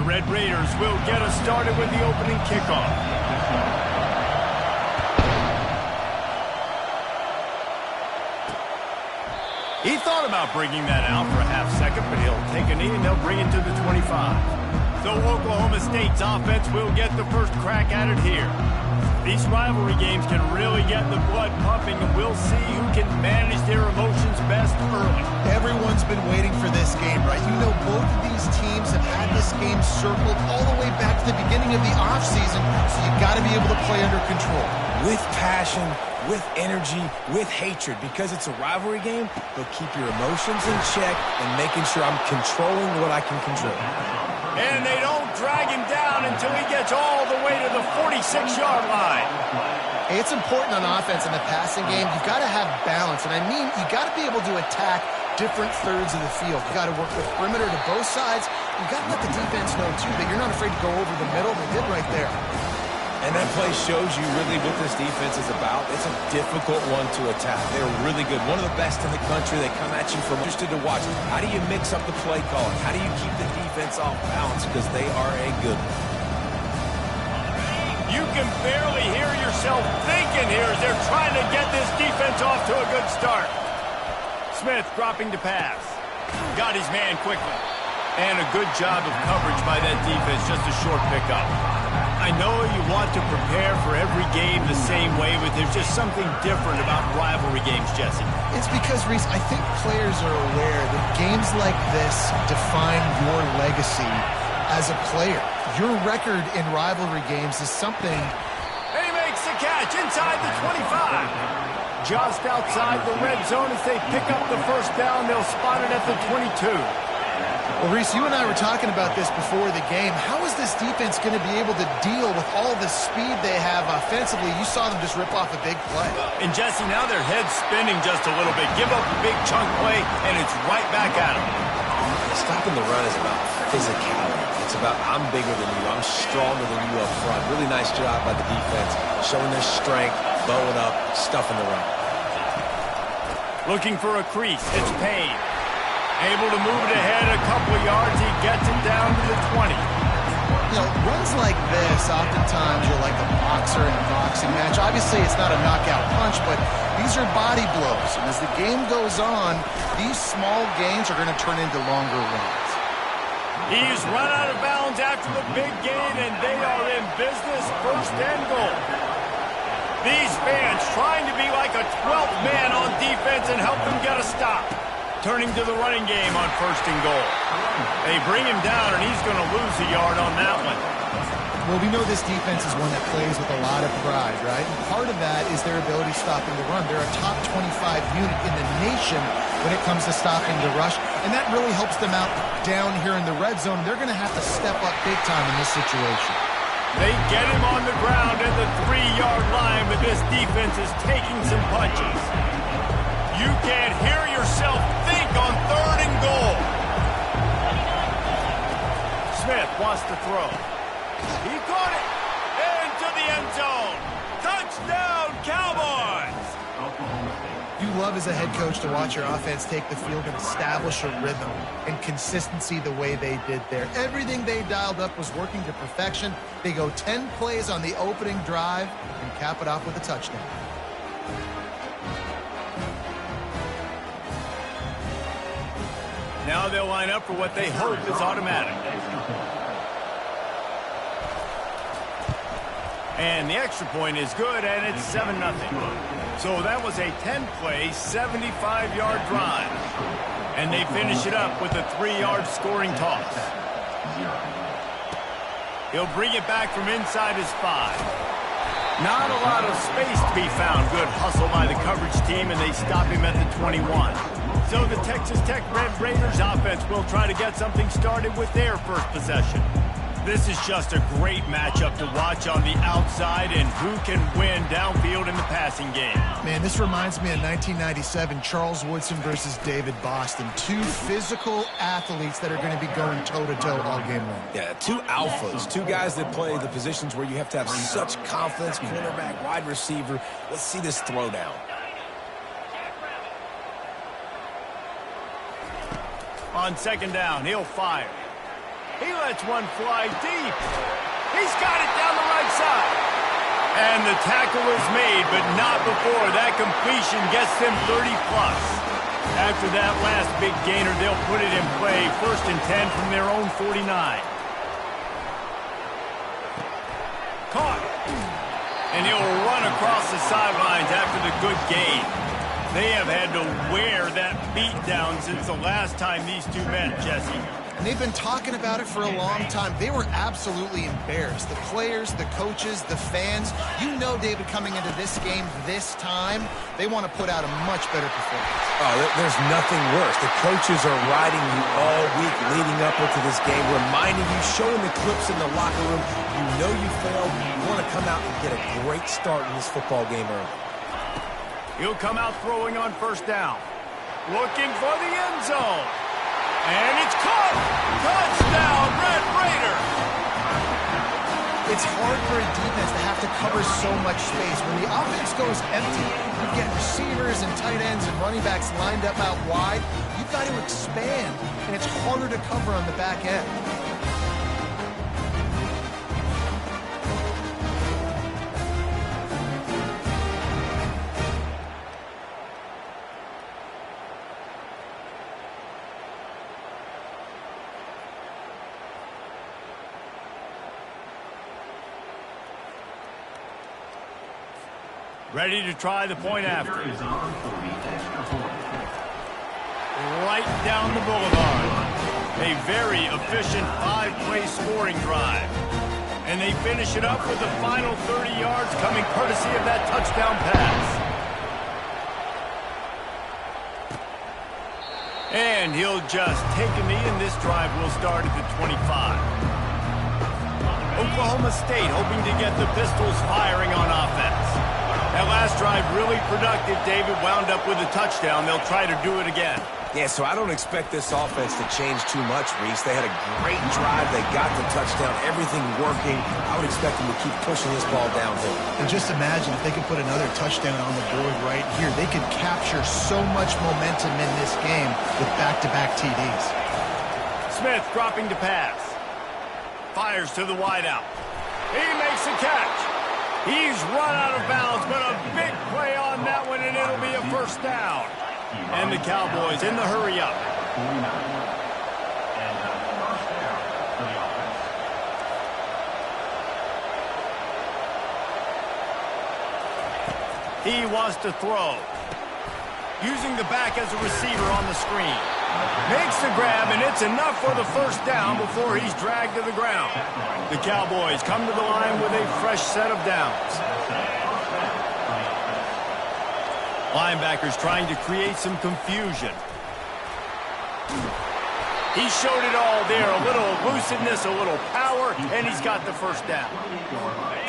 The Red Raiders will get us started with the opening kickoff. He thought about bringing that out for a half second, but he'll take a knee and they'll bring it to the 25. So Oklahoma State's offense will get the first crack at it here. These rivalry games can really get the blood pumping, and we'll see who can manage their emotions best early. Everyone's been waiting for this game, right? You know, both of these teams have had this game circled all the way back to the beginning of the offseason, so you've got to be able to play under control. With passion, with energy, with hatred. Because it's a rivalry game, they'll keep your emotions in check and making sure I'm controlling what I can control. And they don't drag him down until he gets all the way to the 46-yard line. Hey, it's important on offense in the passing game. You've got to have balance. And I mean, you've got to be able to attack different thirds of the field. You've got to work the perimeter to both sides. You've got to let the defense know, too, that you're not afraid to go over the middle. They did right there. And that play shows you really what this defense is about. It's a difficult one to attack. They're really good. One of the best in the country. They come at you from interested to watch. How do you mix up the play calling? How do you keep the defense off balance? Because they are a good one. You can barely hear yourself thinking here as they're trying to get this defense off to a good start. Smith dropping to pass. Got his man quickly. And a good job of coverage by that defense. Just a short pickup. I know you want to prepare for every game the same way, but there's just something different about rivalry games, Jesse. It's because, Reese, I think players are aware that games like this define your legacy as a player. Your record in rivalry games is something. He makes the catch inside the 25. Just outside the red zone as they pick up the first down. They'll spot it at the 22. Well, Reese, you and I were talking about this before the game. How is this defense going to be able to deal with all the speed they have offensively? You saw them just rip off a big play. And, Jesse, now their head's spinning just a little bit. Give up a big chunk play, and it's right back at them. Stopping the run is about physicality. It's about I'm bigger than you. I'm stronger than you up front. Really nice job by the defense, showing their strength, bowing up, stuffing the run. Looking for a crease. It's Payne. Able to move it ahead a couple of yards. He gets it down to the 20. You know, runs like this, oftentimes you're like a boxer in a boxing match. Obviously, it's not a knockout punch, but these are body blows. And as the game goes on, these small gains are going to turn into longer runs. He's run out of bounds after the big gain, and they are in business. First and goal. These fans trying to be like a 12th man on defense and help them get a stop. Turning to the running game on first and goal. They bring him down, and he's going to lose a yard on that one. Well, we know this defense is one that plays with a lot of pride, right? And part of that is their ability stopping the run. They're a top 25 unit in the nation when it comes to stopping the rush, and that really helps them out down here in the red zone. They're going to have to step up big time in this situation. They get him on the ground at the 3-yard line, but this defense is taking some punches. You can't hear yourself think on third and goal. Smith wants to throw. He caught it into the end zone. Touchdown, Cowboys! You love as a head coach to watch your offense take the field and establish a rhythm and consistency the way they did there. Everything they dialed up was working to perfection. They go 10 plays on the opening drive and cap it off with a touchdown. Now they'll line up for what they hope is automatic. And the extra point is good, and it's 7-0. So that was a 10-play, 75-yard drive. And they finish it up with a 3-yard scoring toss. He'll bring it back from inside his 5. Not a lot of space to be found. Good hustle by the coverage team, and they stop him at the 21. So the Texas Tech Red Raiders offense will try to get something started with their first possession. This is just a great matchup to watch on the outside, and who can win downfield in the passing game. Man, this reminds me of 1997, Charles Woodson versus David Boston. Two physical athletes that are going to be going toe-to-toe all game long. Yeah, two alphas, two guys that play the positions where you have to have such confidence, cornerback, wide receiver. Let's see this throwdown. On second down, he'll fire. He lets one fly deep. He's got it down the right side. And the tackle is made, but not before that completion gets them 30-plus. After that last big gainer, they'll put it in play, 1st and 10 from their own 49. Caught. And he'll run across the sidelines after the good gain. They have had to wear that beatdown since the last time these two met, Jesse. And they've been talking about it for a long time. They were absolutely embarrassed. The players, the coaches, the fans. You know, David, coming into this game this time, they want to put out a much better performance. Oh, there's nothing worse. The coaches are riding you all week leading up into this game, reminding you, showing the clips in the locker room. You know you failed. You want to come out and get a great start in this football game early. He'll come out throwing on 1st down. Looking for the end zone. And it's caught! Touchdown, Red Raider! It's hard for a defense to have to cover so much space. When the offense goes empty, you get receivers and tight ends and running backs lined up out wide. You've got to expand, and it's harder to cover on the back end. Ready to try the point after. Right down the boulevard. A very efficient 5-play scoring drive. And they finish it up with the final 30 yards coming courtesy of that touchdown pass. And he'll just take a knee, and this drive will start at the 25. Oklahoma State hoping to get the Pistols firing on offense. That last drive really productive. David wound up with a touchdown. They'll try to do it again. Yeah, so I don't expect this offense to change too much, Reese. They had a great drive. They got the touchdown. Everything working. I would expect them to keep pushing this ball downhill. And just imagine if they could put another touchdown on the board right here. They could capture so much momentum in this game with back-to-back TDs. Smith dropping to pass. Fires to the wideout. He makes a catch. He's run out of bounds, but a big play on that one, and it'll be a 1st down. And the Cowboys in the hurry-up. He wants to throw. Using the back as a receiver on the screen. Makes the grab, and it's enough for the 1st down before he's dragged to the ground. The Cowboys come to the line with a fresh set of downs. Linebackers trying to create some confusion. He showed it all there. A little elusiveness, a little power, and he's got the 1st down.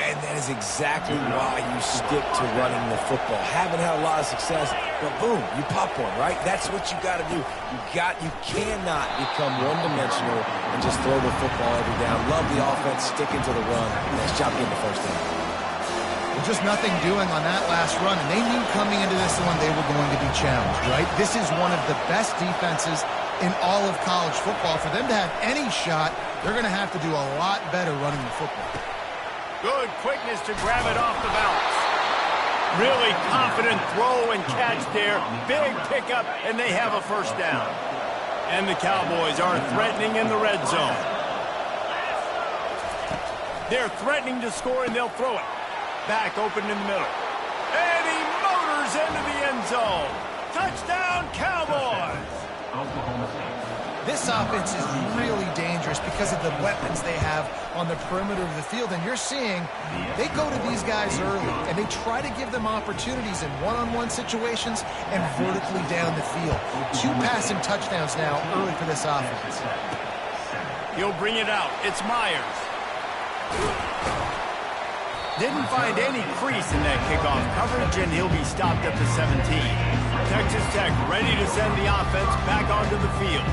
And that is exactly why you stick to running the football. Haven't had a lot of success, but boom, you pop one, right? That's what you got to do. You cannot become one-dimensional and just throw the football every down. Love the offense, sticking to the run. Nice job getting the 1st down. Well, just nothing doing on that last run, and they knew coming into this one they were going to be challenged, right? This is one of the best defenses in all of college football. For them to have any shot, they're going to have to do a lot better running the football. Good quickness to grab it off the bounce. Really confident throw and catch there. Big pickup, and they have a 1st down. And the Cowboys are threatening in the red zone. They're threatening to score, and they'll throw it. Back open in the middle. And he motors into the end zone. Touchdown, Cowboys! This offense is really dangerous because of the weapons they have on the perimeter of the field. And you're seeing they go to these guys early, and they try to give them opportunities in one-on-one situations and vertically down the field. 2 passing touchdowns now early for this offense. He'll bring it out. It's Myers. Didn't find any crease in that kickoff coverage, and he'll be stopped at the 17. Texas Tech ready to send the offense back onto the field.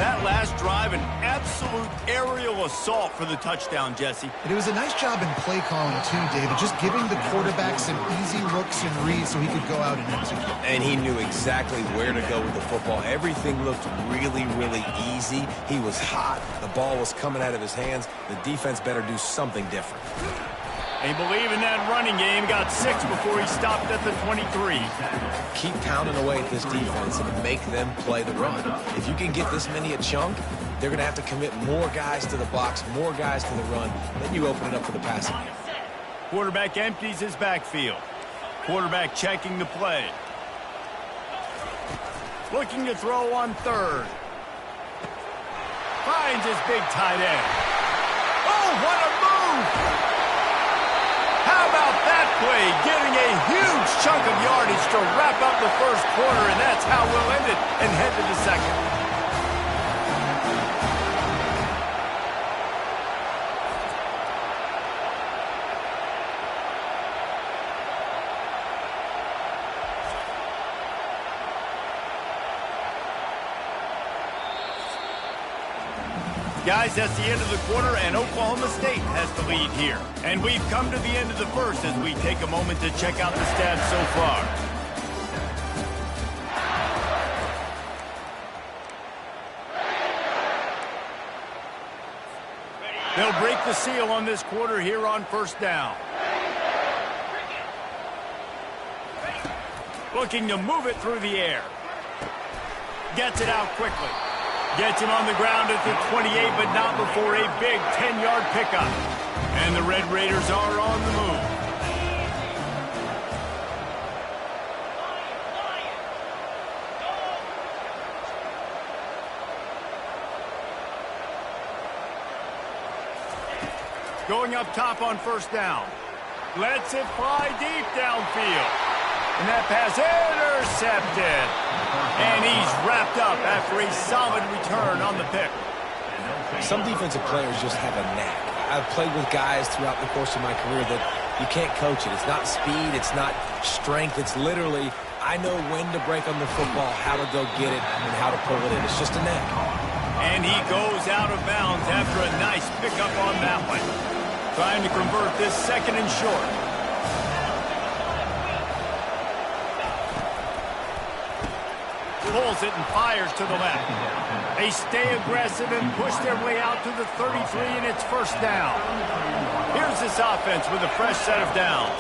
That last drive, an absolute aerial assault for the touchdown, Jesse. And it was a nice job in play calling, too, David, just giving the quarterback some easy looks and reads so he could go out and execute. And he knew exactly where to go with the football. Everything looked really, really easy. He was hot. The ball was coming out of his hands. The defense better do something different. They believe in that running game. Got 6 before he stopped at the 23. Keep pounding away at this defense and make them play the run. If you can get this many a chunk, they're going to have to commit more guys to the box, more guys to the run. Then you open it up for the passing game. Quarterback empties his backfield. Quarterback checking the play. Looking to throw on third. Finds his big tight end. Oh, what a move! How about that play? Getting a huge chunk of yardage to wrap up the first quarter, and that's how we'll end it and head to the second. Guys, that's the end of the quarter, and Oklahoma State has the lead here. And we've come to the end of the first as we take a moment to check out the stats so far. They'll break the seal on this quarter here on first down. Looking to move it through the air. Gets it out quickly. Gets him on the ground at the 28, but not before a big 10-yard pickup. And the Red Raiders are on the move. Going up top on first down. Lets it fly deep downfield. And that pass intercepted. And he's wrapped up after a solid return on the pick. Some defensive players just have a knack. I've played with guys throughout the course of my career that you can't coach it. It's not speed. It's not strength. It's literally, I know when to break on the football, how to go get it, and how to pull it in. It's just a knack. And he goes out of bounds after a nice pickup on that one. Trying to convert this second and short. Pulls it and fires to the left. They stay aggressive and push their way out to the 33, and it's first down. Here's this offense with a fresh set of downs.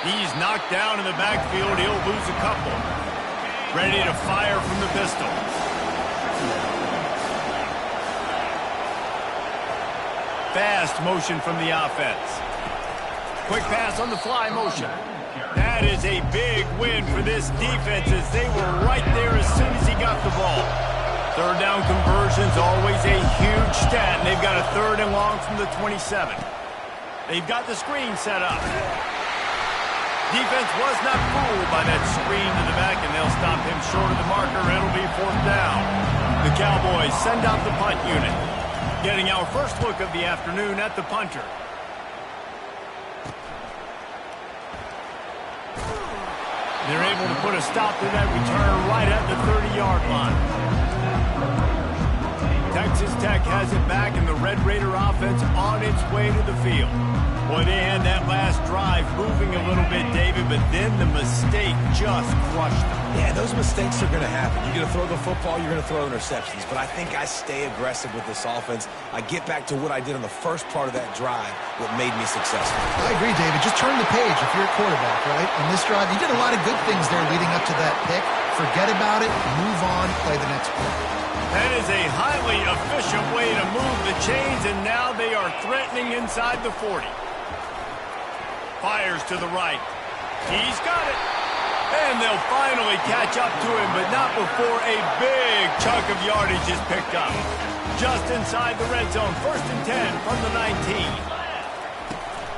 He's knocked down in the backfield. He'll lose a couple. Ready to fire from the pistol. Fast motion from the offense. Quick pass on the fly motion. That is a big win for this defense as they were right there as soon as he got the ball. Third down conversion's always a huge stat, and they've got a third and long from the 27. They've got the screen set up. Defense was not fooled by that screen to the back, and they'll stop him short of the marker. It'll be fourth down. The Cowboys send out the punt unit. Getting our first look of the afternoon at the punter. They're able to put a stop to that return right at the 30-yard line. Texas Tech has it back, and the Red Raider offense on its way to the field. Boy, they had that last drive moving a little bit, David, but then the mistake just crushed them. Yeah, those mistakes are going to happen. You're going to throw the football, you're going to throw interceptions. But I think I stay aggressive with this offense. I get back to what I did on the first part of that drive, what made me successful. I agree, David. Just turn the page if you're a quarterback, right? On this drive, you did a lot of good things there leading up to that pick. Forget about it, move on, play the next play. That is a highly efficient way to move the chains, and now they are threatening inside the 40. Fires to the right. He's got it. And they'll finally catch up to him, but not before a big chunk of yardage is picked up. Just inside the red zone, 1st and 10 from the 19.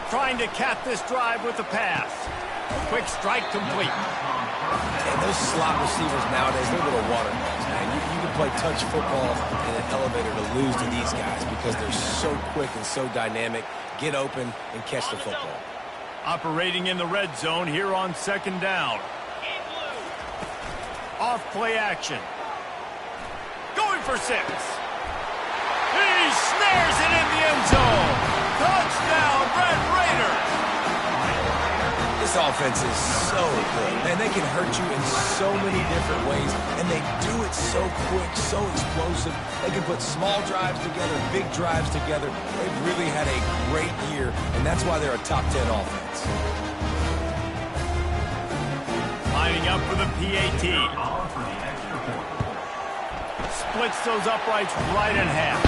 Trying to cap this drive with a pass. Quick strike complete. And those slot receivers nowadays, they're little water balls, man. You can play touch football in an elevator to lose to these guys because they're so quick and so dynamic. Get open and catch the football. Operating in the red zone here on 2nd down. Off play action. for 6. He snares it in the end zone. Touchdown, Red Raiders. This offense is so good, and they can hurt you in so many different ways, and they do it so quick, so explosive. They can put small drives together, big drives together. They've really had a great year, and that's why they're a top 10 offense. Lining up for the PAT. Splits those uprights right in half.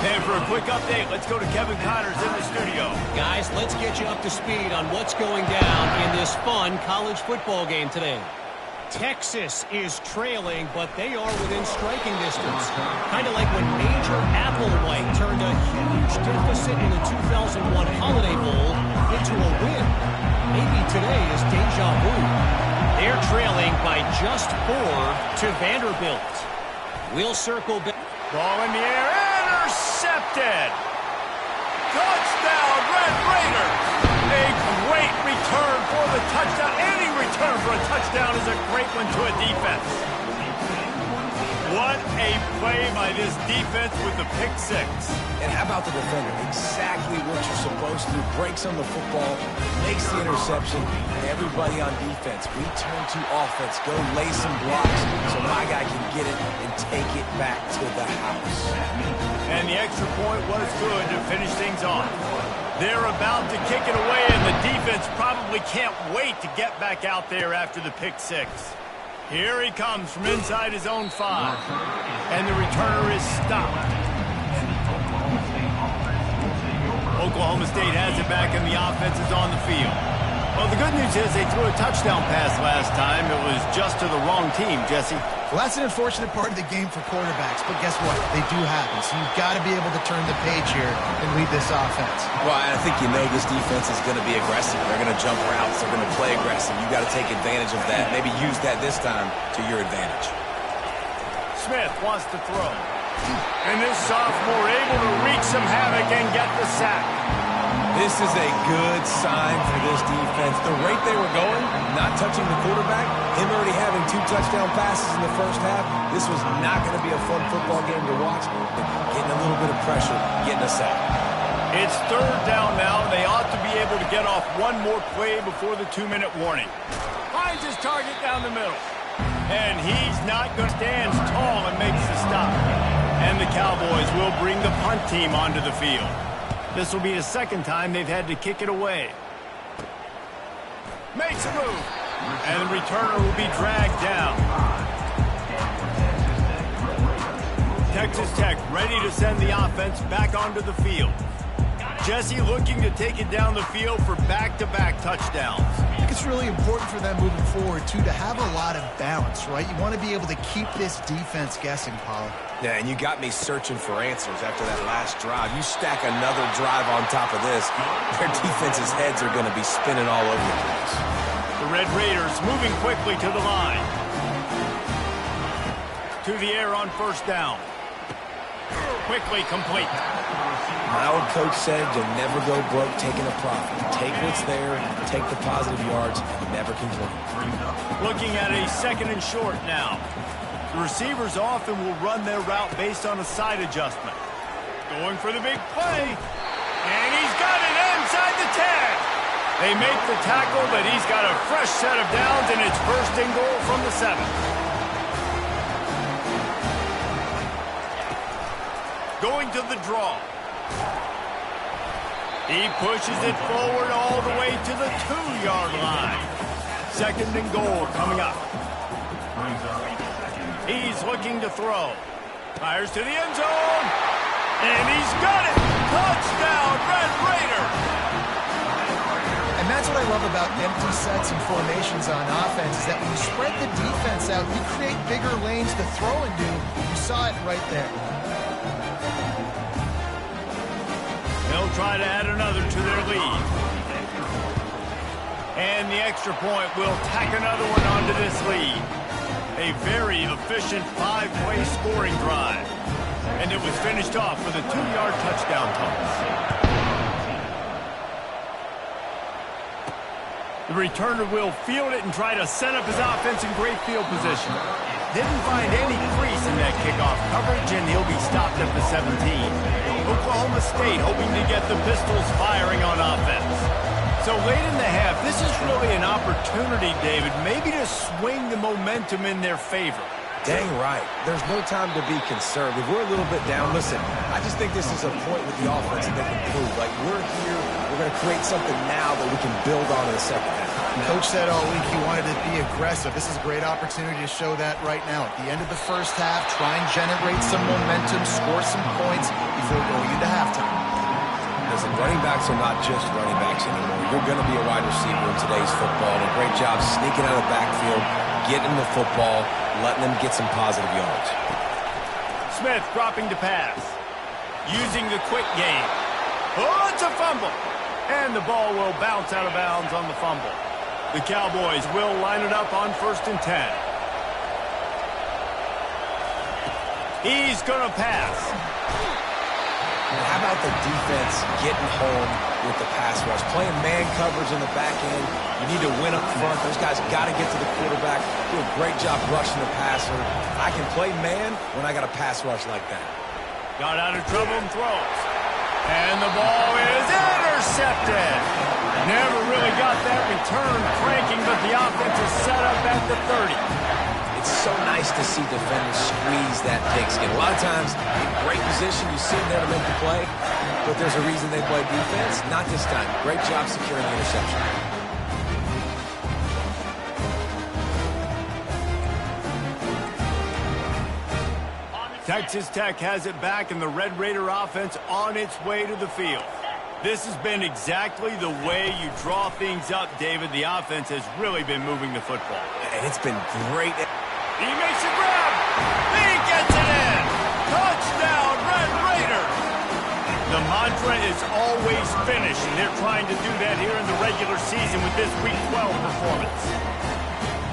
And for a quick update, let's go to Kevin Connors in the studio. Guys, let's get you up to speed on what's going down in this fun college football game today. Texas is trailing, but they are within striking distance. Kind of like when Major Applewhite turned a huge deficit in the 2001 Holiday Bowl into a win. Maybe today is deja vu. They're trailing by just 4 to Vanderbilt. We'll circle back. Ball in the air, intercepted. Touchdown, Red Raiders. A great return for the touchdown. Any return for a touchdown is a great one to a defense. What a play by this defense with the pick 6. And how about the defender? Exactly what you're supposed to do. Breaks on the football, makes the interception, and everybody on defense, we turn to offense. Go lay some blocks so my guy can get it and take it back to the house. And the extra point was good to finish things off. They're about to kick it away, and the defense probably can't wait to get back out there after the pick 6. Here he comes from inside his own 5. And the returner is stopped. Oklahoma State has it back, and the offense is on the field. Well, the good news is they threw a touchdown pass last time. It was just to the wrong team, Jesse. Well, that's an unfortunate part of the game for quarterbacks, but guess what? They do happen, so you've got to be able to turn the page here and lead this offense. Well, I think you know this defense is going to be aggressive. They're going to jump routes. They're going to play aggressive. You've got to take advantage of that. Maybe use that this time to your advantage. Smith wants to throw. And this sophomore able to wreak some havoc and get the sack. This is a good sign for this defense. The rate they were going, not touching the quarterback, him already having 2 touchdown passes in the first half, this was not going to be a fun football game to watch. Getting a little bit of pressure, getting a sack. It's 3rd down now. They ought to be able to get off one more play before the 2-minute warning. Finds his target down the middle. And he's not going to stand tall and makes the stop. And the Cowboys will bring the punt team onto the field. This will be the 2nd time they've had to kick it away. Makes a move. And the returner will be dragged down. Texas Tech ready to send the offense back onto the field. Jesse looking to take it down the field for back-to-back touchdowns. I think it's really important for them moving forward, too, to have a lot of balance, right? You want to be able to keep this defense guessing, Paul. Yeah, and you got me searching for answers after that last drive. You stack another drive on top of this, their defense's heads are going to be spinning all over the place. The Red Raiders moving quickly to the line. To the air on 1st down. Quickly complete. My old coach said you'll never go broke taking a profit. Take what's there, take the positive yards, and never complain. Looking at a 2nd and short now. The receivers often will run their route based on a side adjustment. Going for the big play. And he's got it inside the 10. They make the tackle, but he's got a fresh set of downs, and it's 1st and goal from the 7. Going to the draw. He pushes it forward all the way to the 2-yard line. 2nd and goal coming up. He's looking to throw. Fires to the end zone. And he's got it. Touchdown, Red Raiders. And that's what I love about empty sets and formations on offense, is that when you spread the defense out, you create bigger lanes to throw into. You saw it right there. They'll try to add another to their lead. And the extra point will tack another one onto this lead. A very efficient 5-play scoring drive. And it was finished off with a 2-yard touchdown toss. The returner will field it and try to set up his offense in great field position. Didn't find any crease in that kickoff coverage, and he'll be stopped at the 17. Oklahoma State hoping to get the Pistols firing on offense. So late in the half, this is really an opportunity, David, maybe to swing the momentum in their favor. Dang right. There's no time to be concerned. If we're a little bit down, listen, I just think this is a point with the offense that they can prove. Like, we're here, we're going to create something now that we can build on in the second half. Coach said all week he wanted to be aggressive. This is a great opportunity to show that right now. At the end of the first half, try and generate some momentum, score some points before going into halftime. Listen, running backs are not just running backs anymore. You're going to be a wide receiver in today's football. And a great job sneaking out of the backfield, getting the football, letting them get some positive yards. Smith dropping to pass. Using the quick game. Oh, it's a fumble. And the ball will bounce out of bounds on the fumble. The Cowboys will line it up on 1st and 10. He's going to pass. And how about the defense getting home with the pass rush? Playing man coverage in the back end. You need to win up front. Those guys got to get to the quarterback. Do a great job rushing the passer. I can play man when I got a pass rush like that. Got out of trouble and throws. And the ball is intercepted. Never really got that return cranking, but the offense is set up at the 30. It's so nice to see defenders squeeze that pigskin. A lot of times, in great position, you see them there to make the play, but there's a reason they play defense. Not this time. Great job securing the interception. Texas Tech has it back, and the Red Raider offense on its way to the field. This has been exactly the way you draw things up, David. The offense has really been moving the football. And it's been great. He makes a grab. He gets it in. Touchdown, Red Raider. The mantra is always finish, and they're trying to do that here in the regular season with this Week 12 performance.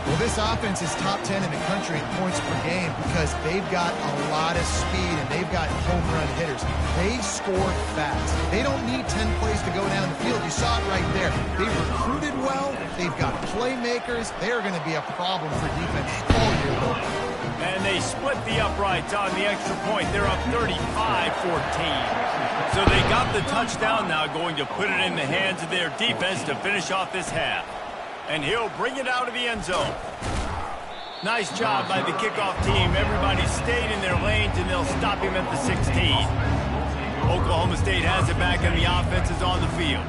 Well, this offense is top 10 in the country in points per game because they've got a lot of speed and they've got home run hitters. They score fast. They don't need 10 plays to go down the field. You saw it right there. They recruited well. They've got playmakers. They're going to be a problem for defense all year long. And they split the uprights on the extra point. They're up 35-14. So they got the touchdown now, going to put it in the hands of their defense to finish off this half. And he'll bring it out of the end zone. Nice job by the kickoff team. Everybody stayed in their lanes, and they'll stop him at the 16. Oklahoma State has it back, and the offense is on the field.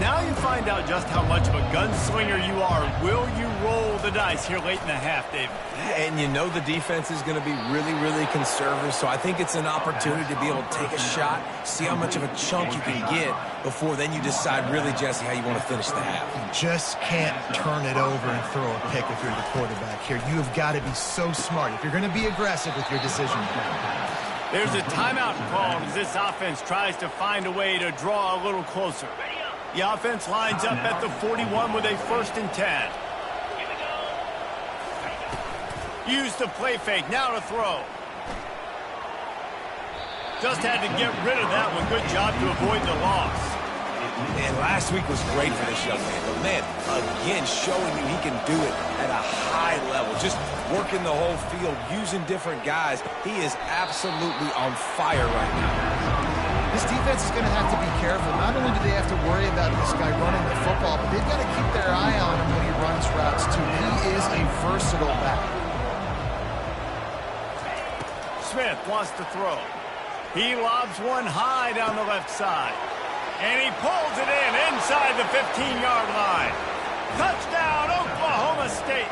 Now you find out just how much of a gunslinger you are. Will you roll the dice here late in the half, David? And you know the defense is going to be really, really conservative, so I think it's an opportunity to be able to take a shot, see how much of a chunk you can get before then you decide really, Jesse, how you want to finish the half. You just can't turn it over and throw a pick if you're the quarterback here. You have got to be so smart if you're going to be aggressive with your decision. There's a timeout called as this offense tries to find a way to draw a little closer. The offense lines up at the 41 with a 1st and 10. Use the play fake, now to throw. Just had to get rid of that one. Good job to avoid the loss. And last week was great for this young man. But man, again, showing you he can do it at a high level. Just working the whole field, using different guys. He is absolutely on fire right now. This defense is going to have to be careful. Not only do they have to worry about this guy running the football, but they've got to keep their eye on him when he runs routes, too. He is a versatile back. Smith wants to throw. He lobs one high down the left side. And he pulls it in inside the 15-yard line. Touchdown, Oklahoma State.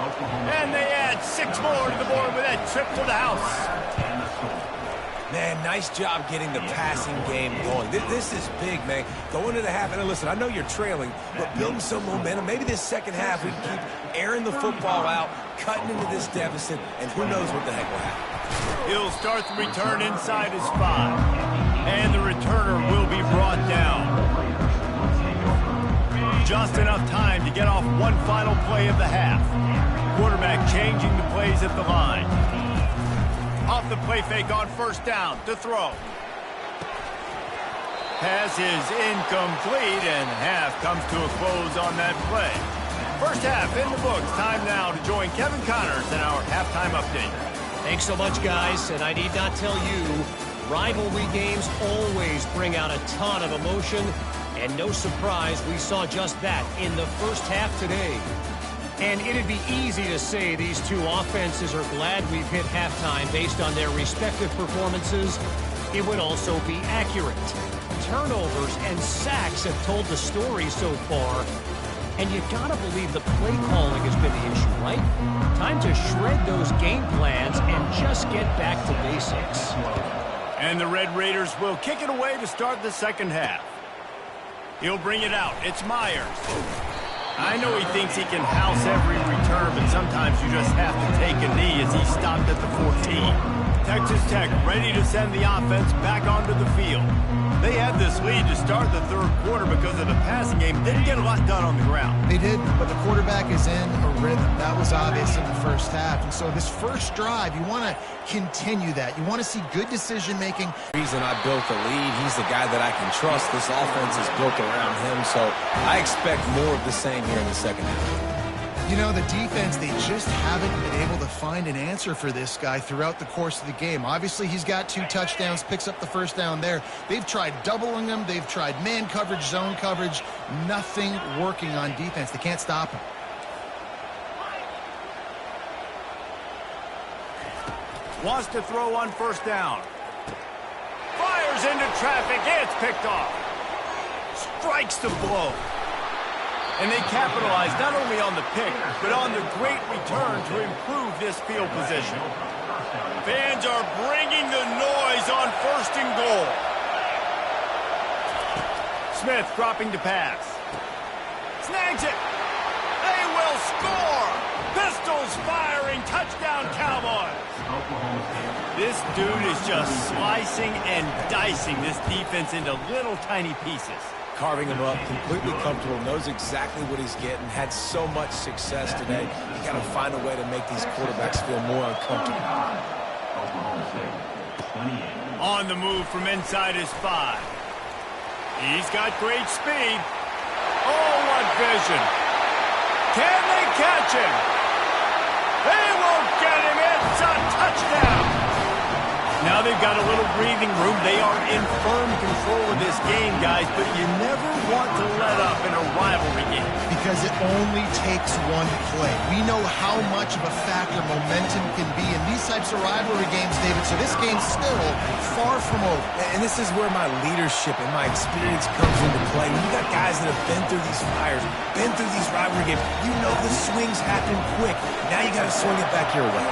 And they add 6 more to the board with that trip to the house. Man, nice job getting the passing game going. This is big, man. Going to the half, and listen, I know you're trailing, but building some momentum. Maybe this second half we can keep airing the football out, cutting into this deficit, and who knows what the heck will happen. He'll start the return inside his 5. And the returner will be brought down. Just enough time to get off one final play of the half. Quarterback changing the plays at the line. Off the play fake on 1st down to throw. Pass is incomplete, and half comes to a close on that play. First half in the books. Time now to join Kevin Connors in our halftime update. Thanks so much, guys. And I need not tell you, rivalry games always bring out a ton of emotion. And no surprise, we saw just that in the first half today. And it'd be easy to say these two offenses are glad we've hit halftime based on their respective performances. It would also be accurate. Turnovers and sacks have told the story so far. And you gotta believe the play calling has been the issue, right? Time to shred those game plans and just get back to basics. And the Red Raiders will kick it away to start the second half. He'll bring it out. It's Myers. I know he thinks he can house every return, but sometimes you just have to take a knee as he stopped at the 14. Texas Tech ready to send the offense back onto the field. They had this lead to start the third quarter because of the passing game. Didn't get a lot done on the ground. They did, but the quarterback is in a rhythm. That was obvious in the first half. And so this first drive, you want to continue that. You want to see good decision-making. The reason I built the lead, he's the guy that I can trust. This offense is built around him, so I expect more of the same here in the second half. You know, the defense, they just haven't been able to find an answer for this guy throughout the course of the game. Obviously, he's got 2 touchdowns, picks up the first down there. They've tried doubling him. They've tried man coverage, zone coverage. Nothing working on defense. They can't stop him. Wants to throw on first down. Fires into traffic. It's picked off. Strikes the blow. And they capitalize not only on the pick, but on the great return to improve this field position. Fans are bringing the noise on first and goal. Smith dropping to pass. Snags it. They will score. Pistols firing. Touchdown, Cowboys. This dude is just slicing and dicing this defense into little tiny pieces. Carving him up, completely comfortable, knows exactly what he's getting, had so much success today. You got to find a way to make these quarterbacks feel more uncomfortable. On the move from inside his 5. He's got great speed. Oh, what vision. Can they catch him? They won't get him. It's a touchdown. Now they've got a little breathing room. They are in firm control of this game, guys, but you never want to let up in a rivalry game. Because it only takes one play. We know how much of a factor momentum can be in these types of rivalry games, David, so this game's still far from over. And this is where my leadership and my experience comes into play. When you got guys that have been through these fires, been through these rivalry games, you know the swings happen quick. Now you got to swing it back your way.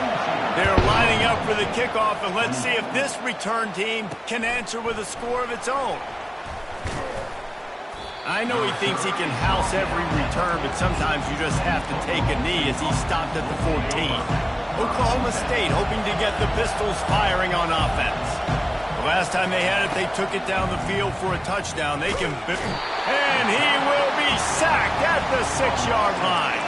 They're lining up for the kickoff, and let's see if this return team can answer with a score of its own. I know he thinks he can house every return, but sometimes you just have to take a knee as he stopped at the 14. Oklahoma State hoping to get the Pistols firing on offense. The last time they had it, they took it down the field for a touchdown. They can... And he will be sacked at the 6-yard line.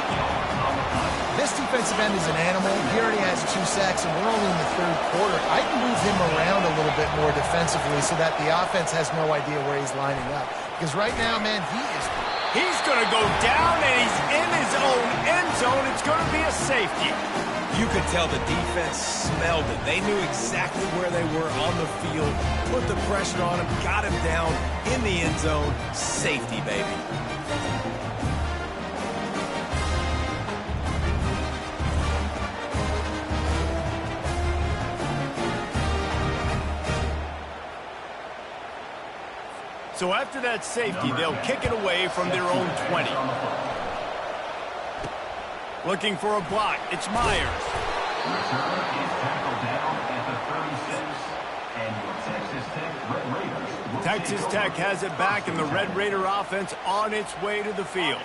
This defensive end is an animal. He already has 2 sacks, and we're only in the third quarter. I can move him around a little bit more defensively so that the offense has no idea where he's lining up. Because right now, man, he's going to go down, and he's in his own end zone. It's going to be a safety. You could tell the defense smelled it. They knew exactly where they were on the field, put the pressure on him, got him down in the end zone. Safety, baby. So after that safety, they'll kick it away from their own 20. Looking for a block. It's Myers. Texas Tech has it back, and the Red Raider offense on its way to the field.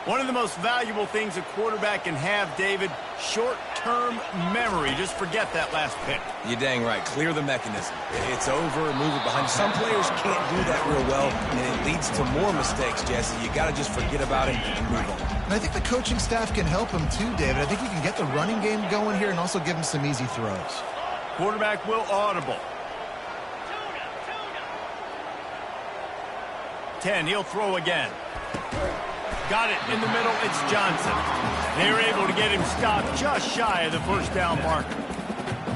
One of the most valuable things a quarterback can have, David, short-term memory. Just forget that last pick. You're dang right. Clear the mechanism. It's over, move it behind you. Some players can't do that real well, and it leads to more mistakes, Jesse. You got to just forget about it and move on. And I think the coaching staff can help him too, David. I think he can get the running game going here and also give him some easy throws. Quarterback will audible. 10, he'll throw again. Got it in the middle, it's Johnson. They were able to get him stopped just shy of the first down marker.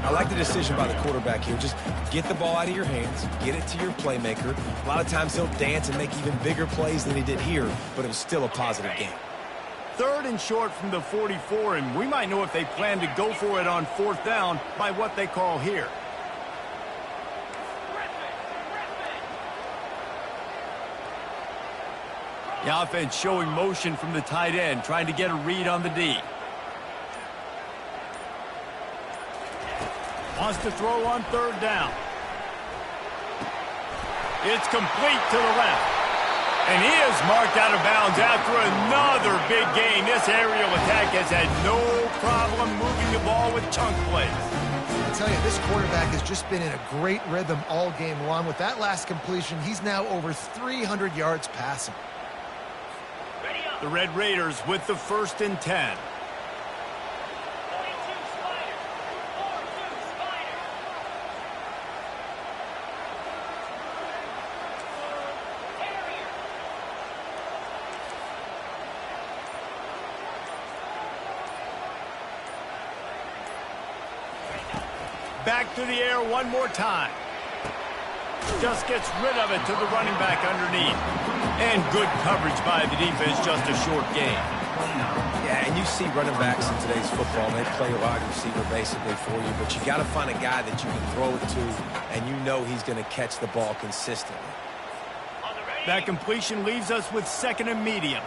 I like the decision by the quarterback here. Just get the ball out of your hands, get it to your playmaker. A lot of times he'll dance and make even bigger plays than he did here, but it was still a positive game. 3rd and short from the 44, and we might know if they plan to go for it on 4th down by what they call here. The offense showing motion from the tight end, trying to get a read on the D. Wants to throw on 3rd down. It's complete to the left. And he is marked out of bounds after another big gain. This aerial attack has had no problem moving the ball with chunk plays. I tell you, this quarterback has just been in a great rhythm all game long. With that last completion, he's now over 300 yards passing. The Red Raiders with the 1st and 10. Back to the air one more time. Just gets rid of it to the running back underneath. And good coverage by the defense, just a short gain. Yeah, and you see running backs in today's football, they play a wide receiver basically for you, but you got to find a guy that you can throw it to, and you know he's going to catch the ball consistently. That completion leaves us with 2nd and medium.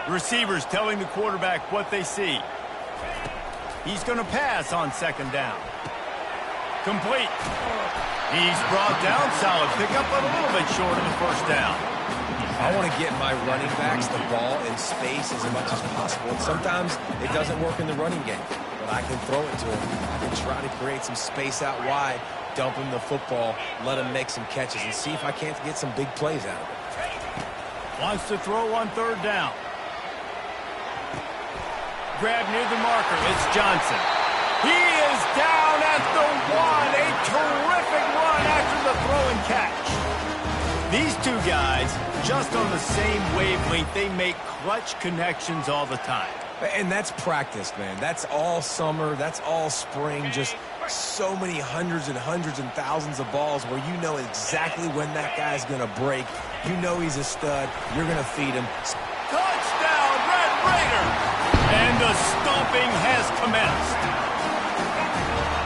Receivers telling the quarterback what they see. He's going to pass on 2nd down. Complete. He's brought down. Solid pickup, but a little bit short of the 1st down. I want to get my running backs the ball in space as much as possible. And sometimes it doesn't work in the running game, but I can throw it to him. I can try to create some space out wide, dump him the football, let him make some catches, and see if I can't get some big plays out of it. Wants to throw on 3rd down. Grab near the marker. It's Johnson. He is down at the 1. A terrific run after the throw and catch. These two guys, just on the same wavelength, they make clutch connections all the time. And that's practice, man. That's all summer. That's all spring. Just so many hundreds and thousands of balls where you know exactly when that guy's going to break. You know he's a stud. You're going to feed him. Touchdown, Red Raiders! And the stomping has commenced.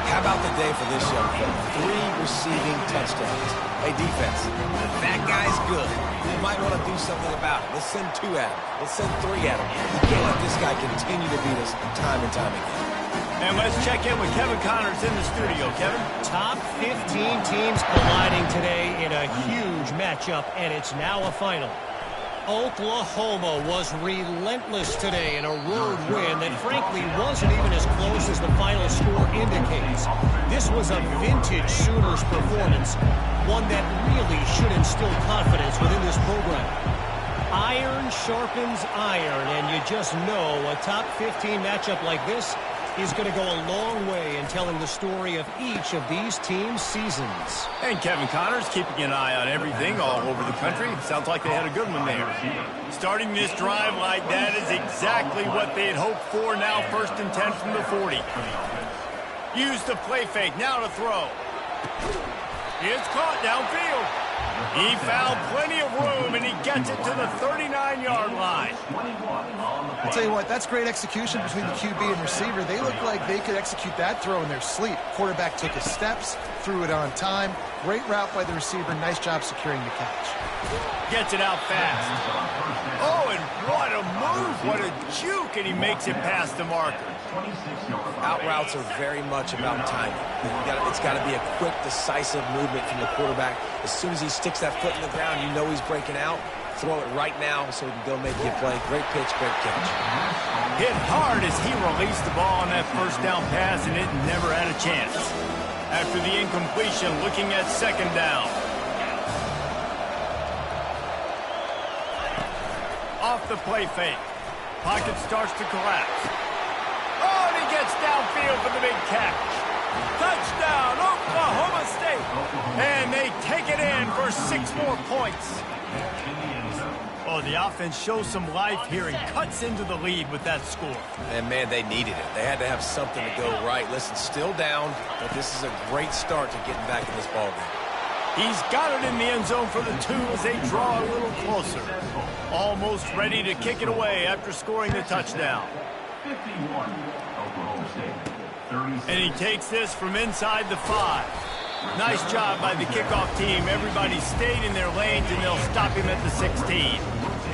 How about the day for this young fella? 3 receiving touchdowns. Hey, defense, if that guy's good, you might want to do something about it. Let's send 2 at him. Let's send 3 at him. You can't let this guy continue to beat us time and time again. And let's check in with Kevin Connors in the studio. Kevin? Top 15 teams colliding today in a huge matchup, and it's now a final. Oklahoma was relentless today in a road win that frankly wasn't even as close as the final score indicates. This was a vintage Sooners performance, one that really should instill confidence within this program. Iron sharpens iron, and you just know a top 15 matchup like this is going to go a long way in telling the story of each of these teams' seasons. And Kevin Connors keeping an eye on everything all over the country. Sounds like they had a good one there. Starting this drive like that is exactly what they had hoped for. Now 1st and 10 from the 40. Use the play fake. Now to throw. It's caught downfield. He found plenty of room, and he gets it to the 39-yard line. I'll tell you what, that's great execution between the QB and receiver. They look like they could execute that throw in their sleep. Quarterback took his steps, threw it on time. Great route by the receiver. Nice job securing the catch. Gets it out fast. Oh, and what a move, what a juke, and he makes it past the marker. Out routes are very much about timing. It's got to be a quick, decisive movement from the quarterback. As soon as he sticks that foot in the ground, you know he's breaking out. Throw it right now so he can go make you a play. Great pitch, great catch. Hit hard as he released the ball on that 1st down pass, and it never had a chance. After the incompletion, looking at 2nd down. Off the play fake. Pocket starts to collapse. Oh, and he gets downfield for the big catch. Touchdown, Oklahoma State. And they take it in for 6 more points. Oh, the offense shows some life here and cuts into the lead with that score. And, man, they needed it. They had to have something to go right. Listen, still down, but this is a great start to getting back in this ballgame. He's got it in the end zone for the 2 as they draw a little closer. Almost ready to kick it away after scoring the touchdown. 51, Oklahoma State. And he takes this from inside the 5. Nice job by the kickoff team. Everybody stayed in their lanes, and they'll stop him at the 16.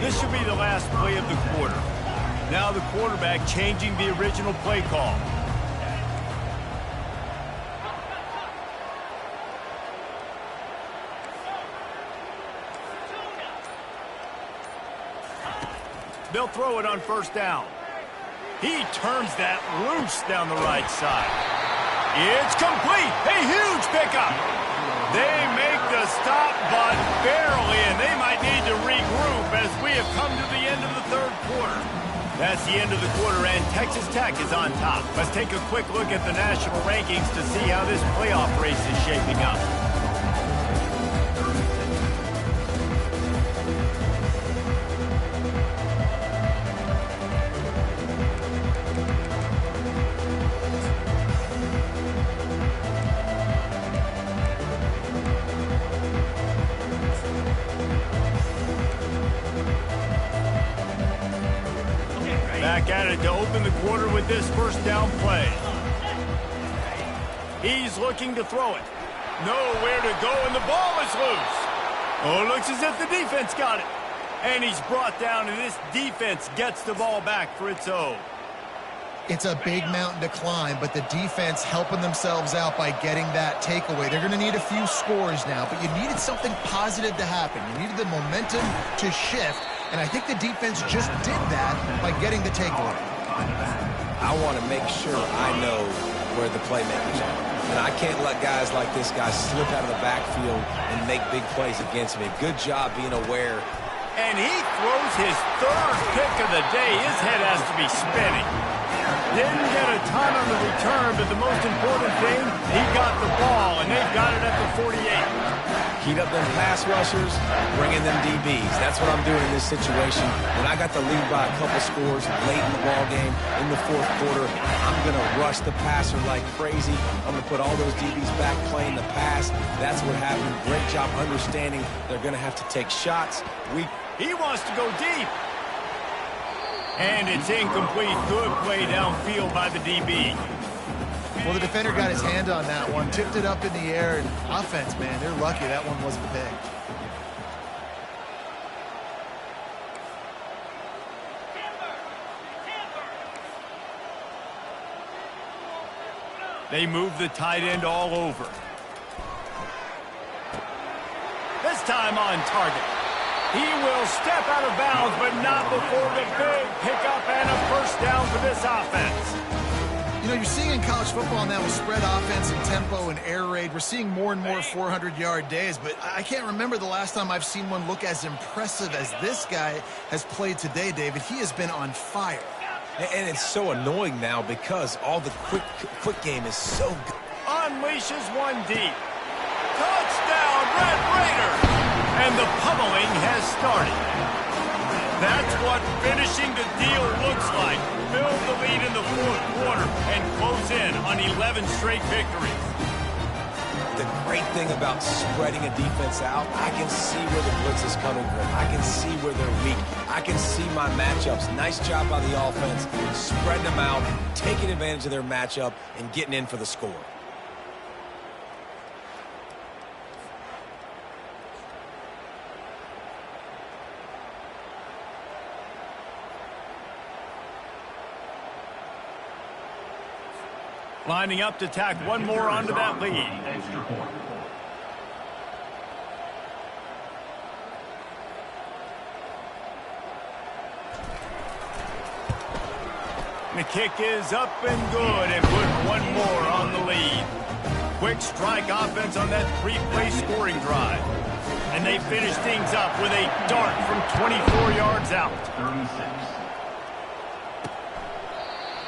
This should be the last play of the quarter. Now the quarterback changing the original play call. They'll throw it on first down. He turns that loose down the right side. It's complete. A huge pickup. They make the stop, but barely, and they might need to regroup as we have come to the end of the third quarter. That's the end of the quarter, and Texas Tech is on top. Let's take a quick look at the national rankings to see how this playoff race is shaping up. Back at it to open the quarter with this first down play. He's looking to throw it. Nowhere to go, and the ball is loose. Oh, it looks as if the defense got it. And he's brought down, and this defense gets the ball back for its own. It's a big mountain to climb, but the defense helping themselves out by getting that takeaway. They're going to need a few scores now, but you needed something positive to happen. You needed the momentum to shift, and I think the defense just did that by getting the takeaway. I want to make sure I know where the playmakers are. And I can't let guys like this guy slip out of the backfield and make big plays against me. Good job being aware. And he throws his third pick of the day. His head has to be spinning. Didn't get a ton on the return, but the most important thing, he got the ball, and they've got it at the 48. Heat up them pass rushers, bring in them DBs. That's what I'm doing in this situation. When I got the lead by a couple scores late in the ball game, in the fourth quarter, I'm going to rush the passer like crazy. I'm going to put all those DBs back playing the pass. That's what happened. Great job understanding they're going to have to take shots. He wants to go deep. And it's incomplete. Good play downfield by the DB. Well, the defender got his hand on that one, tipped it up in the air, and offense, man, they're lucky that one wasn't picked. They move the tight end all over. This time on target. He will step out of bounds, but not before the big pickup and a first down for this offense. You know, you're seeing in college football now with spread offense and tempo and air raid, we're seeing more and more 400-yard days, but I can't remember the last time I've seen one look as impressive as this guy has played today, David. He has been on fire. And it's so annoying now because all the quick game is so good. Unleashes one deep. Touchdown, Red Raiders! And the pummeling has started. That's what finishing the deal looks like. Build the lead in the fourth quarter and close in on 11 straight victories. The great thing about spreading a defense out, I can see where the blitz is coming from. I can see where they're weak. I can see my matchups. Nice job by the offense, spreading them out, taking advantage of their matchup, and getting in for the score. Lining up to tack one more onto that lead. Extra point. The kick is up and good, and put one more on the lead. Quick strike offense on that three-play scoring drive. And they finish things up with a dart from 24 yards out. 36.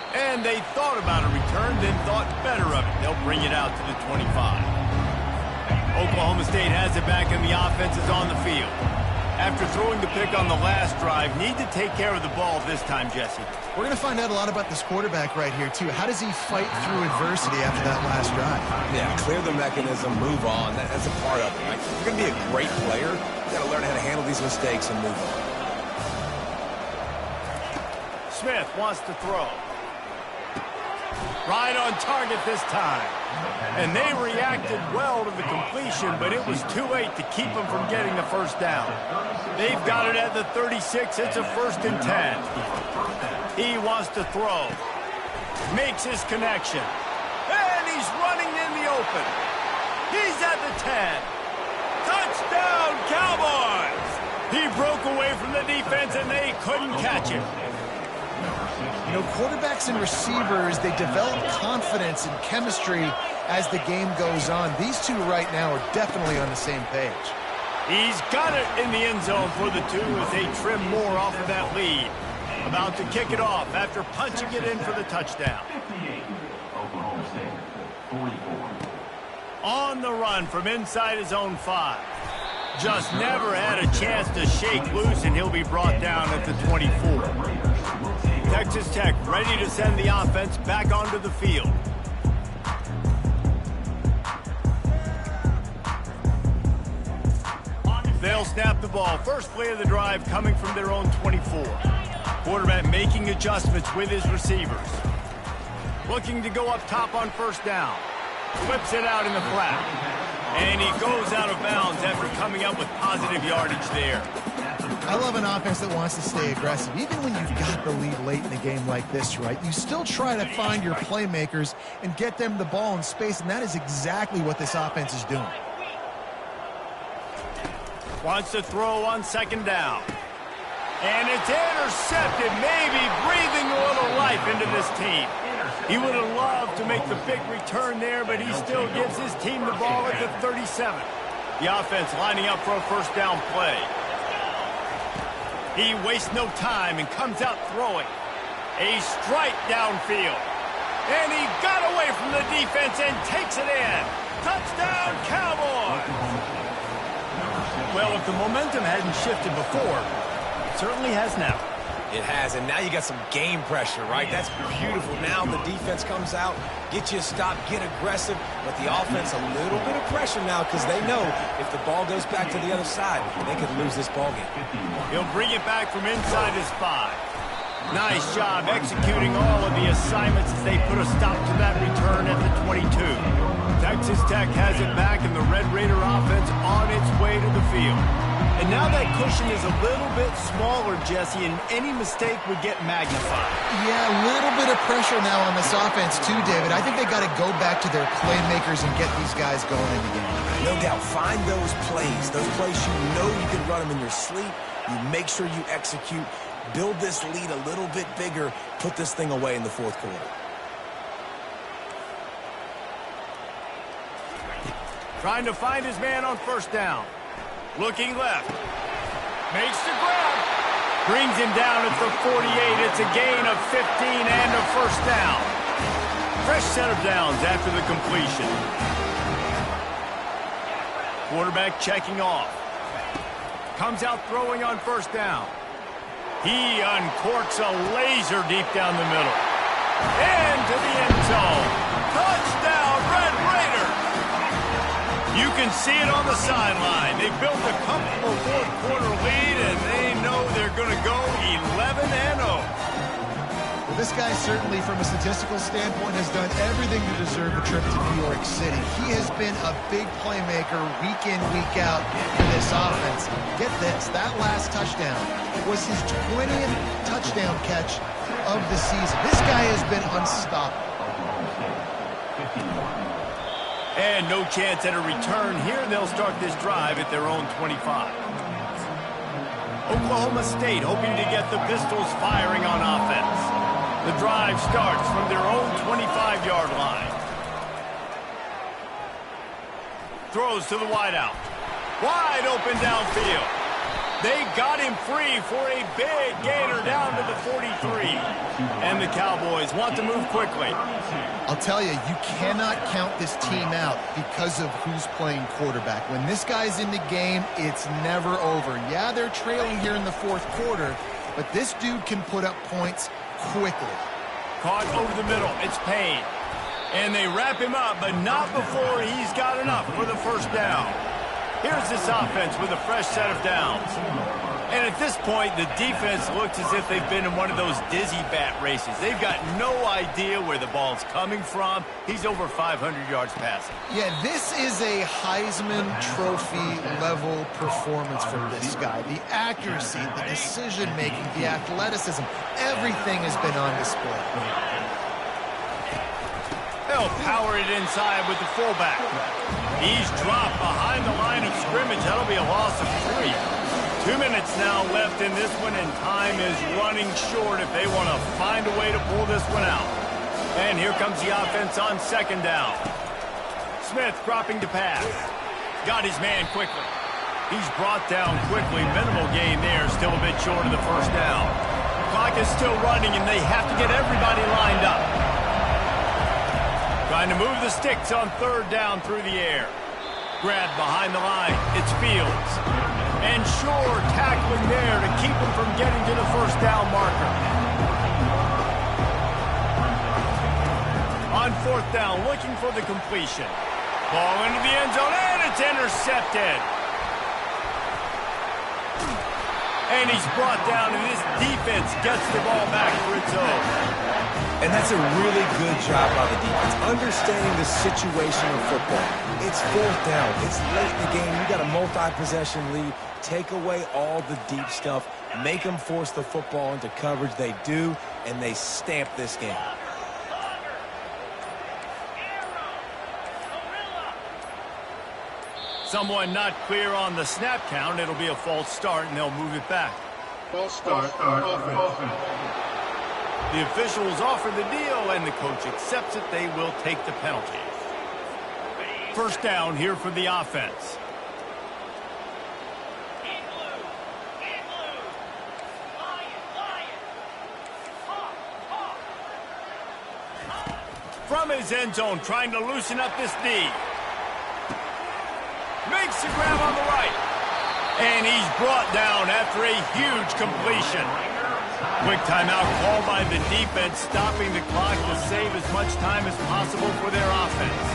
And they thought about a return, then thought better of it. They'll bring it out to the 25. Oklahoma State has it back, and the offense is on the field. After throwing the pick on the last drive, need to take care of the ball this time, Jesse. We're going to find out a lot about this quarterback right here, too. How does he fight through adversity after that last drive? Yeah, clear the mechanism, move on. That's a part of it, right? If you're going to be a great player, you got to learn how to handle these mistakes and move on. Smith wants to throw. Right on target this time. And they reacted well to the completion, but it was too late to keep them from getting the first down. They've got it at the 36. It's a 1st and 10. He wants to throw. Makes his connection. And he's running in the open. He's at the 10. Touchdown, Cowboys! He broke away from the defense, and they couldn't catch him. You know, quarterbacks and receivers, they develop confidence and chemistry as the game goes on. These two right now are definitely on the same page. He's got it in the end zone for the 2 as they trim more off of that lead. About to kick it off after punching it in for the touchdown. 58, Oklahoma State, 44. On the run from inside his own 5. Just never had a chance to shake loose, and he'll be brought down at the 24. Texas Tech ready to send the offense back onto the field. They'll snap the ball. First play of the drive coming from their own 24. Quarterback making adjustments with his receivers. Looking to go up top on 1st down. Flips it out in the flat. And he goes out of bounds after coming up with positive yardage there. I love an offense that wants to stay aggressive. Even when you've got the lead late in a game like this, right, you still try to find your playmakers and get them the ball in space, and that is exactly what this offense is doing. Wants to throw on 2nd down. And it's intercepted, maybe breathing a little life into this team. He would have loved to make the big return there, but he still gives his team the ball at the 37. The offense lining up for a 1st down play. He wastes no time and comes out throwing. A strike downfield. And he got away from the defense and takes it in. Touchdown, Cowboys! Well, if the momentum hadn't shifted before, it certainly has now. It has, and now you got some game pressure, right? That's beautiful. Now the defense comes out, get you a stop, get aggressive, but the offense a little bit of pressure now because they know if the ball goes back to the other side, they could lose this ball game. He'll bring it back from inside his 5. Nice job executing all of the assignments as they put a stop to that return at the 22. Texas Tech has it back, and the Red Raider offense on its way to the field. And now that cushion is a little bit smaller, Jesse, and any mistake would get magnified. Yeah, a little bit of pressure now on this offense too, David. I think they got to go back to their playmakers and get these guys going in the game. No doubt. Find those plays you know you can run them in your sleep. You make sure you execute. Build this lead a little bit bigger. Put this thing away in the 4th quarter. Trying to find his man on 1st down. Looking left. Makes the grab. Brings him down at the 48. It's a gain of 15 and a 1st down. Fresh set of downs after the completion. Quarterback checking off. Comes out throwing on 1st down. He uncorks a laser deep down the middle. Into the end zone. Touchdown, Red Raiders! You can see it on the sideline. They built a comfortable 4th quarter lead, and they know they're going to go 11-0. Well, this guy certainly, from a statistical standpoint, has done everything to deserve a trip to New York City. He has been a big playmaker week in, week out for this offense. Get this, that last touchdown was his 20th touchdown catch of the season. This guy has been unstoppable. And no chance at a return here. They'll start this drive at their own 25. Oklahoma State hoping to get the Pistols firing on offense. The drive starts from their own 25-yard line. Throws to the wideout. Wide open downfield. They got him free for a big gainer down to the 43. And the Cowboys want to move quickly. I'll tell you, you cannot count this team out because of who's playing quarterback. When this guy's in the game, it's never over. Yeah, they're trailing here in the fourth quarter, but this dude can put up points quickly. Caught over the middle. It's Payne. And they wrap him up, but not before he's got enough for the first down. Here's this offense with a fresh set of downs. And at this point, the defense looks as if they've been in one of those dizzy bat races. They've got no idea where the ball's coming from. He's over 500 yards passing. Yeah, this is a Heisman Trophy level performance from this guy. The accuracy, the decision-making, the athleticism, everything has been on display. They'll power it inside with the fullback. He's dropped behind the line of scrimmage. That'll be a loss of 3. 2 minutes now left in this one, and time is running short if they want to find a way to pull this one out. And here comes the offense on second down. Smith dropping to pass. Got his man quickly. He's brought down quickly. Minimal gain there, still a bit short of the first down. Clock is still running, and they have to get everybody lined up. Trying to move the sticks on third down through the air. Grab behind the line. It's Fields. And Shore tackling there to keep him from getting to the first down marker. On fourth down, looking for the completion. Ball into the end zone, and it's intercepted. And he's brought down, and this defense gets the ball back for its own. And that's a really good job by the defense, understanding the situation of football. It's fourth down. It's late in the game. You got a multi-possession lead. Take away all the deep stuff. Make them force the football into coverage. They do, and they stamp this game. Someone not clear on the snap count. It'll be a false start, and they'll move it back. False start. Offense. The officials offer the deal, and the coach accepts it. They will take the penalty. First down here for the offense. From his end zone, trying to loosen up this D. Makes the grab on the right. And he's brought down after a huge completion. Quick timeout called by the defense, stopping the clock to save as much time as possible for their offense.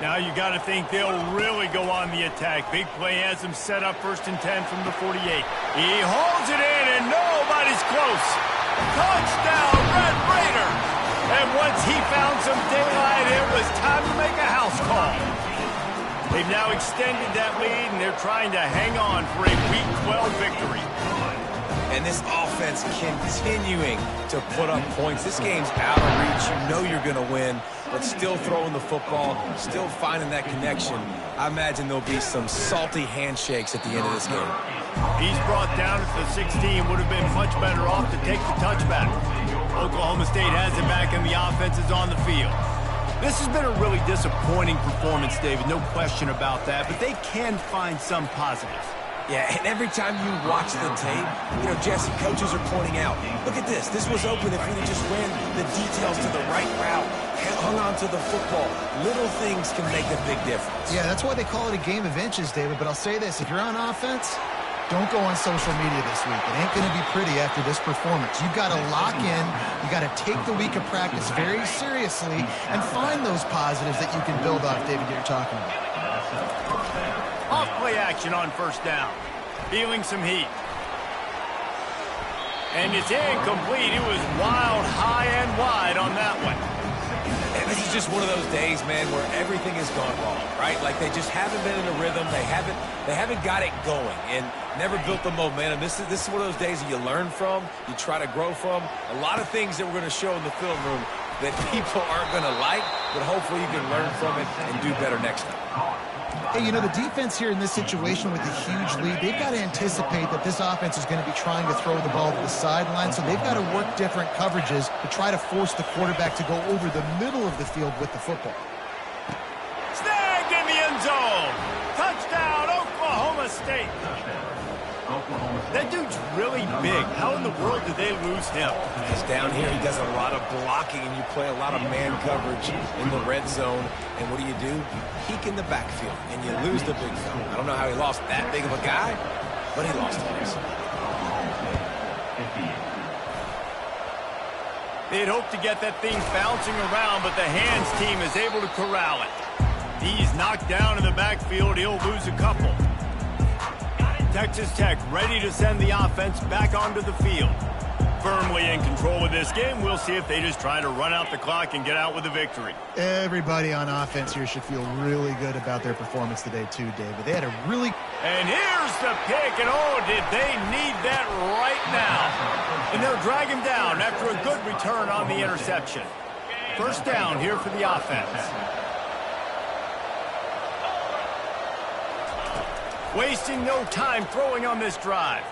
Now you got to think they'll really go on the attack. Big play has them set up 1st and 10 from the 48. He holds it in, and nobody's close. Touchdown, Red Raider! And once he found some daylight, it was time to make a house call. They've now extended that lead, and they're trying to hang on for a Week 12 victory. And this offense continuing to put up points. This game's out of reach. You know you're going to win, but still throwing the football, still finding that connection. I imagine there'll be some salty handshakes at the end of this game. He's brought down at the 16. Would have been much better off to take the touchback. Oklahoma State has it back, and the offense is on the field. This has been a really disappointing performance, David. No question about that, but they can find some positives. Yeah, and every time you watch the tape, you know, Jesse, coaches are pointing out, look at this. This was open if we just ran the details to the right route, hung on to the football. Little things can make a big difference. Yeah, that's why they call it a game of inches, David. But I'll say this, if you're on offense, don't go on social media this week. It ain't going to be pretty after this performance. You've got to lock in. You got to take the week of practice very seriously and find those positives that you can build off, David, that you're talking about. Off play action on first down. Feeling some heat. And it's incomplete. It was wild, high and wide on that one. And this is just one of those days, man, where everything has gone wrong, right? Like they just haven't been in a rhythm. They haven't got it going and never built the momentum. This is one of those days that you learn from, you try to grow from. A lot of things that we're going to show in the film room that people aren't going to like, but hopefully you can learn from it and do better next time. Hey, you know, the defense here in this situation with a huge lead, they've got to anticipate that this offense is going to be trying to throw the ball to the sideline, so they've got to work different coverages to try to force the quarterback to go over the middle of the field with the football. Snagged in the end zone. Touchdown, Oklahoma State. That dude's really big. How in the world did they lose him? Because down here he does a lot of blocking, and you play a lot of man coverage in the red zone. And what do? You peek in the backfield, and you lose the big fella. I don't know how he lost that big of a guy, but he lost him. They'd hoped to get that thing bouncing around, but the hands team is able to corral it. He's knocked down in the backfield. He'll lose a couple. Texas Tech ready to send the offense back onto the field. Firmly in control of this game. We'll see if they just try to run out the clock and get out with a victory. Everybody on offense here should feel really good about their performance today too, David. They had a really... And here's the pick, and oh, did they need that right now. And they'll drag him down after a good return on the interception. First down here for the offense. Wasting no time throwing on this drive.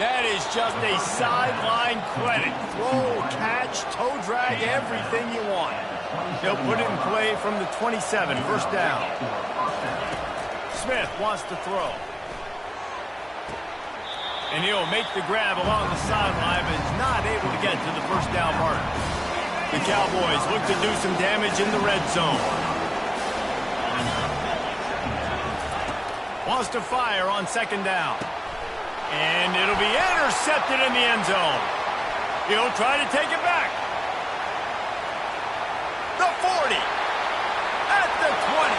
That is just a sideline credit. Throw, catch, toe drag, everything you want. They'll put it in play from the 27, first down. Smith wants to throw. And he'll make the grab along the sideline, but is not able to get to the first down mark. The Cowboys look to do some damage in the red zone. Wants to fire on second down. And it'll be intercepted in the end zone. He'll try to take it back. The 40. At the 20.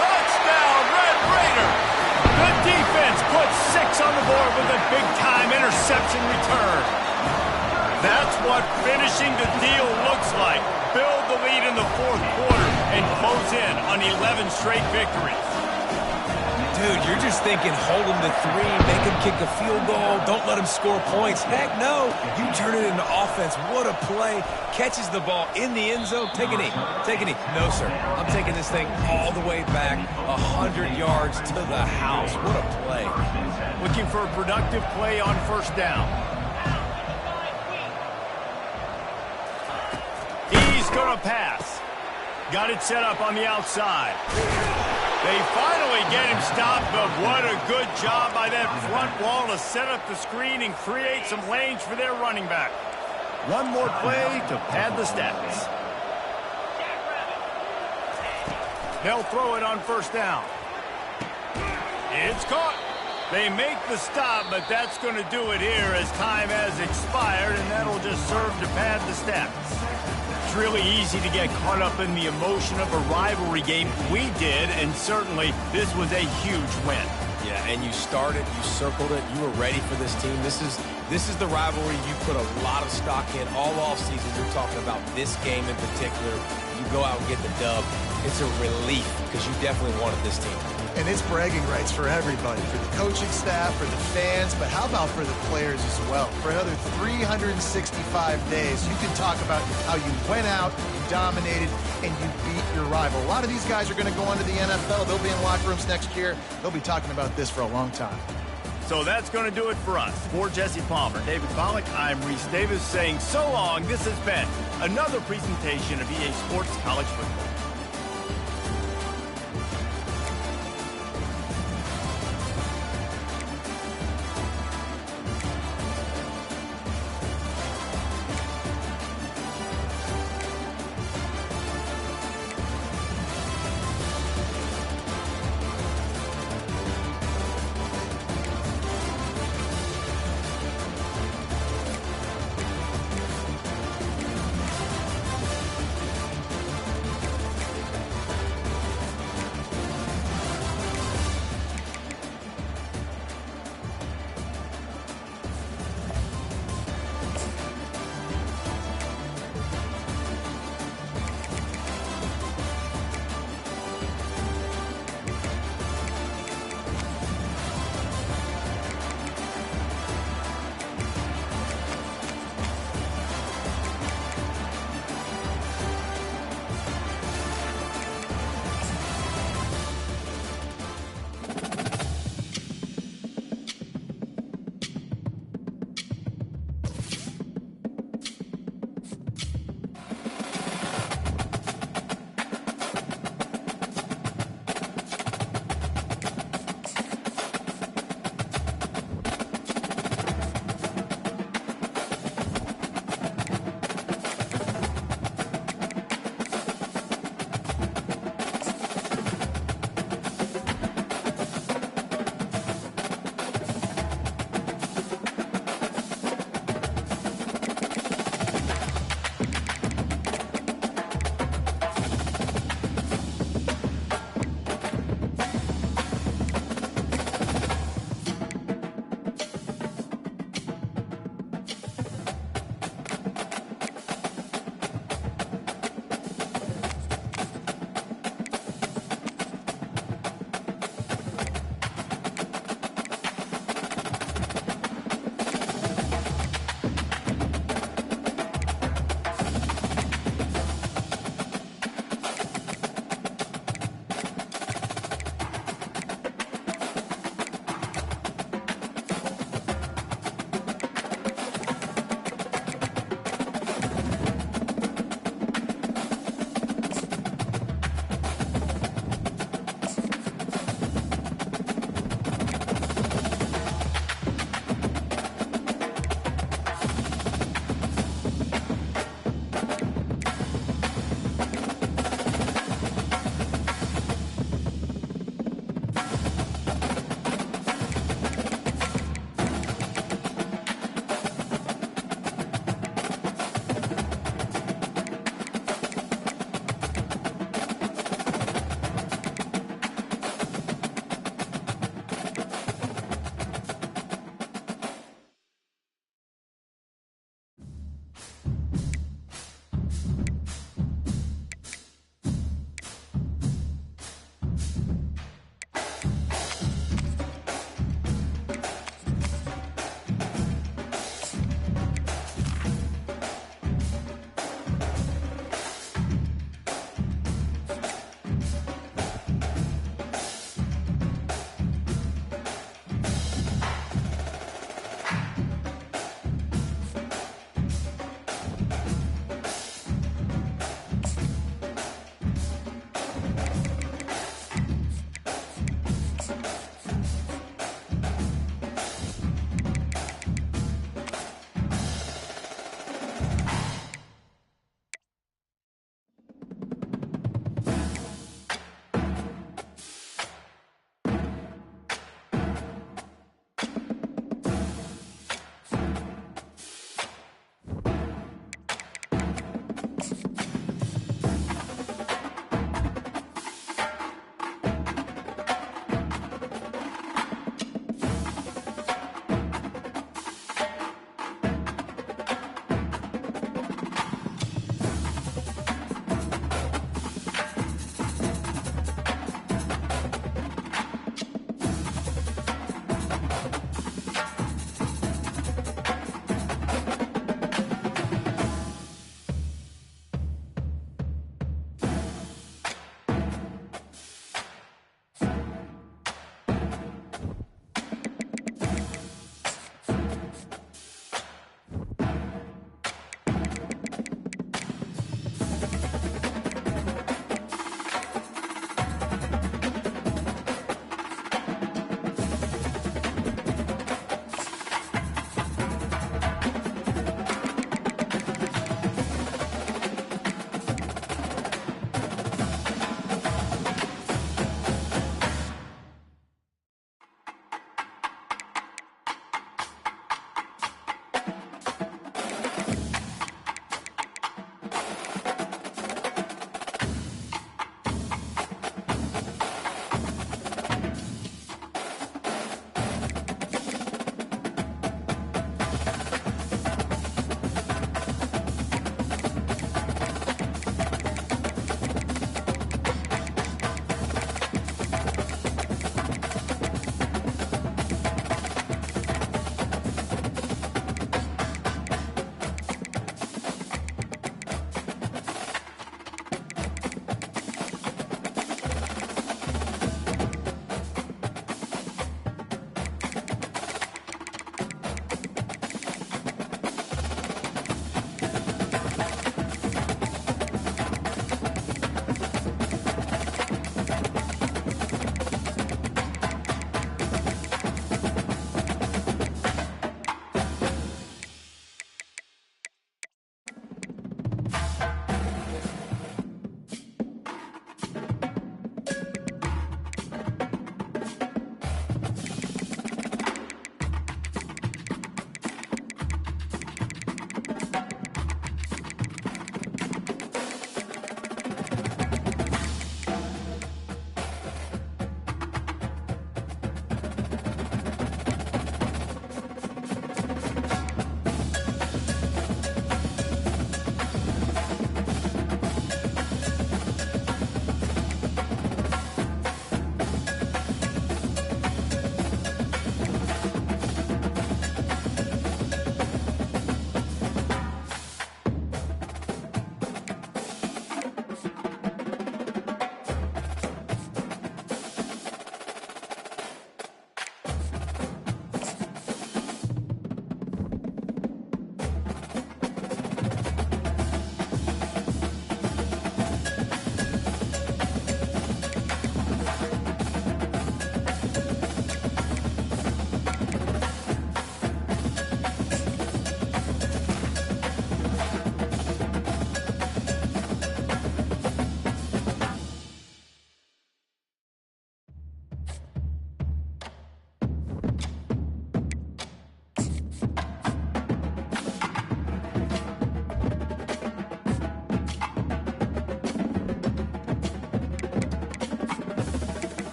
Touchdown, Red Raiders. The defense puts 6 on the board with a big-time interception return. That's what finishing the deal looks like. Build the lead in the fourth quarter and close in on 11 straight victories. Dude, you're just thinking, hold him to 3, make him kick a field goal, don't let him score points. Heck no, you turn it into offense. What a play. Catches the ball in the end zone. Take a knee. Take a knee. No, sir. I'm taking this thing all the way back 100 yards to the house. What a play. Looking for a productive play on first down. He's going to pass. Got it set up on the outside. They finally get him stopped, but what a good job by that front wall to set up the screen and create some lanes for their running back. One more play to pad the stats. They'll throw it on first down. It's caught. They make the stop, but that's going to do it here as time has expired, and that'll just serve to pad the stats. It's really easy to get caught up in the emotion of a rivalry game. We did, and certainly this was a huge win. Yeah, and you started, you circled it, you were ready for this team. This is the rivalry you put a lot of stock in all offseason. You're talking about this game in particular. You go out and get the dub. It's a relief because you definitely wanted this team. And it's bragging rights for everybody, for the coaching staff, for the fans, but how about for the players as well? For another 365 days, you can talk about how you went out, you dominated, and you beat your rival. A lot of these guys are going to go on to the NFL. They'll be in locker rooms next year. They'll be talking about this for a long time. So that's going to do it for us. For Jesse Palmer, David Pollack, I'm Reese Davis saying so long. This has been another presentation of EA Sports College Football.